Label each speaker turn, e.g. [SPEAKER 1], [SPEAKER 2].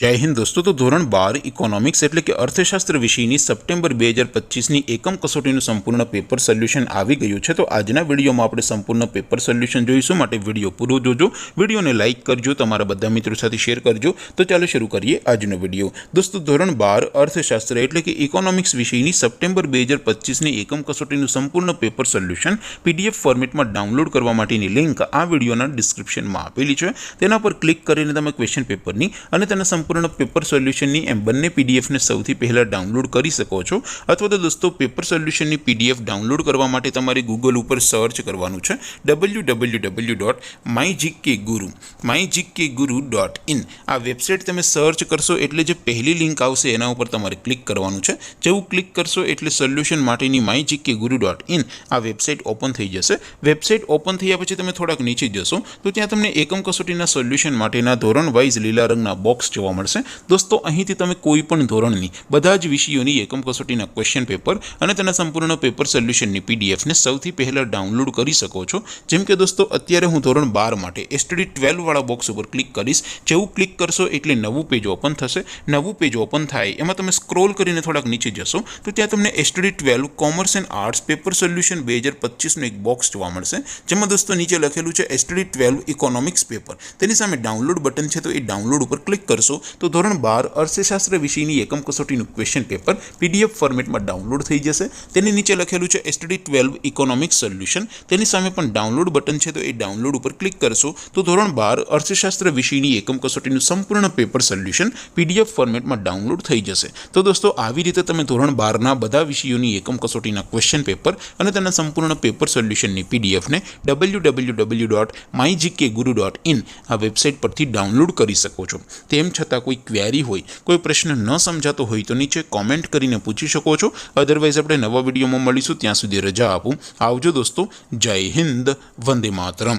[SPEAKER 1] जय हिंद दोस्तों। तो धोरण 12 इकोनॉमिक्स एटले कि अर्थशास्त्र विषयनी सप्टेम्बर 2025 एकम कसोटीનું संपूर्ण पेपर सोल्यूशन આવી ગયું છે। तो આજના વિડીયોમાં આપણે સંપૂર્ણ પેપર સોલ્યુશન જોઈશું, માટે વિડીયો પૂરો જોજો, વિડીયોને લાઇક કરજો, તમારા બધા મિત્રો સાથે શેર કરજો। તો ચાલો શરૂ કરીએ આજનો વિડીયો। દોસ્તો ધોરણ 12 અર્થશાસ્ત્ર એટલે કે ઇકોનોમિક્સ વિષયની સપ્ટેમ્બર 2025 એકમ કસોટીનું સંપૂર્ણ પેપર સોલ્યુશન પીડીએફ ફોર્મેટમાં ડાઉનલોડ કરવા માટેની લિંક આ વિડીયોના ડિસ્ક્રિપ્શનમાં આપેલી છે। તેના પર ક્લિક કરીને તમે ક્વેશ્ચન પેપરની અને તેના સંपूर्ण पेपर सोल्यूशन एम बने पीडीएफ ने सौथी पहला डाउनलॉड कर सको छो। अथवा तो दोस्तों पेपर सोल्यूशन पीडीएफ डाउनलॉड करवा माटे तमारे गूगल पर सर्च करवानुं छे www.mygkguru.in आ वेबसाइट तमे सर्च करशो एटले जे पहली लिंक आवशे एना उपर तमारे क्लिक करवानुं छे। जेवुं क्लिक करशो एटले सोल्यूशन माटेनी mygkguru.in आ वेबसाइट ओपन थई जशे। वेबसाइट ओपन थया पछी तमे थोड़ाक नीचे जशो तो त्यां तमने एकम कसोटीना सोल्यूशन माटेना धोरण वाइज लीला रंगना बॉक्स जोवा मळशे। दोस्तों અહીંથી તમે કોઈ પણ ધોરણની બધા જ વિષયોની એકમ કસોટીના ક્વેશ્ચન પેપર અને તેના સંપૂર્ણ પેપર સોલ્યુશનની પીડીએફ ને સૌથી પહેલા ડાઉનલોડ કરી શકો છો। જેમ કે દોસ્તો અત્યારે હું ધોરણ 12 માટે એસટીડી 12 વાળા બોક્સ ઉપર ક્લિક કરીશ। જેવું ક્લિક કરશો એટલે નવું પેજ ઓપન થશે। નવું પેજ ઓપન થાય એમાં તમે સ્ક્રોલ કરીને થોડાક નીચે જશો તો ત્યાં તમને STD 12 commerce and arts paper solution 2025 નું એક બોક્સ જોવા મળશે, જેમાં દોસ્તો નીચે લખેલું છે એસટીડી 12 ઇકોનોમિક્સ પેપર। તેની સામે ડાઉનલોડ બટન છે, તો એ ડાઉનલોડ ઉપર ક્લિક કરશો તો ધોરણ 12 अर्थशास्त्र विषयनी एकम कसोटीનું क्वेश्चन पेपर पीडीएफ फॉर्मेट में डाउनलॉड थई जशे। तेनी नीचे लखेलुं छे एसटीडी 12 इकोनॉमिक्स सोल्यूशन, तेनी सामे पण डाउनलॉड बटन छे, तो ए डाउनलॉड पर क्लिक करशो तो धोरण 12 अर्थशास्त्र विषयनी एकम कसोटीનું संपूर्ण पेपर सोल्यूशन पीडीएफ फॉर्मेट में डाउनलॉड थई जशे। तो दोस्तों આવી રીતે તમે ધોરણ 12 ના બધા વિષયોની એકમ કસોટીના ક્વેશ્ચન પેપર અને તેના સંપૂર્ણ પેપર સોલ્યુશનની પીડીએફ ને www.mygkguru.in આ વેબસાઇટ પરથી ડાઉનલોડ કરી શકો છો। તેમ છતાં કોઈ ક્વેરી હોય, कोई प्रश्न न समझातो होय तो नीचे कॉमेंट करीने पूछी शको छो। अदरवाइज आपणे नवा विडियोमां मळीशुं, त्यां सुधी रजा आपो। आवजो दोस्तों। जय हिंद, वंदे मातरम।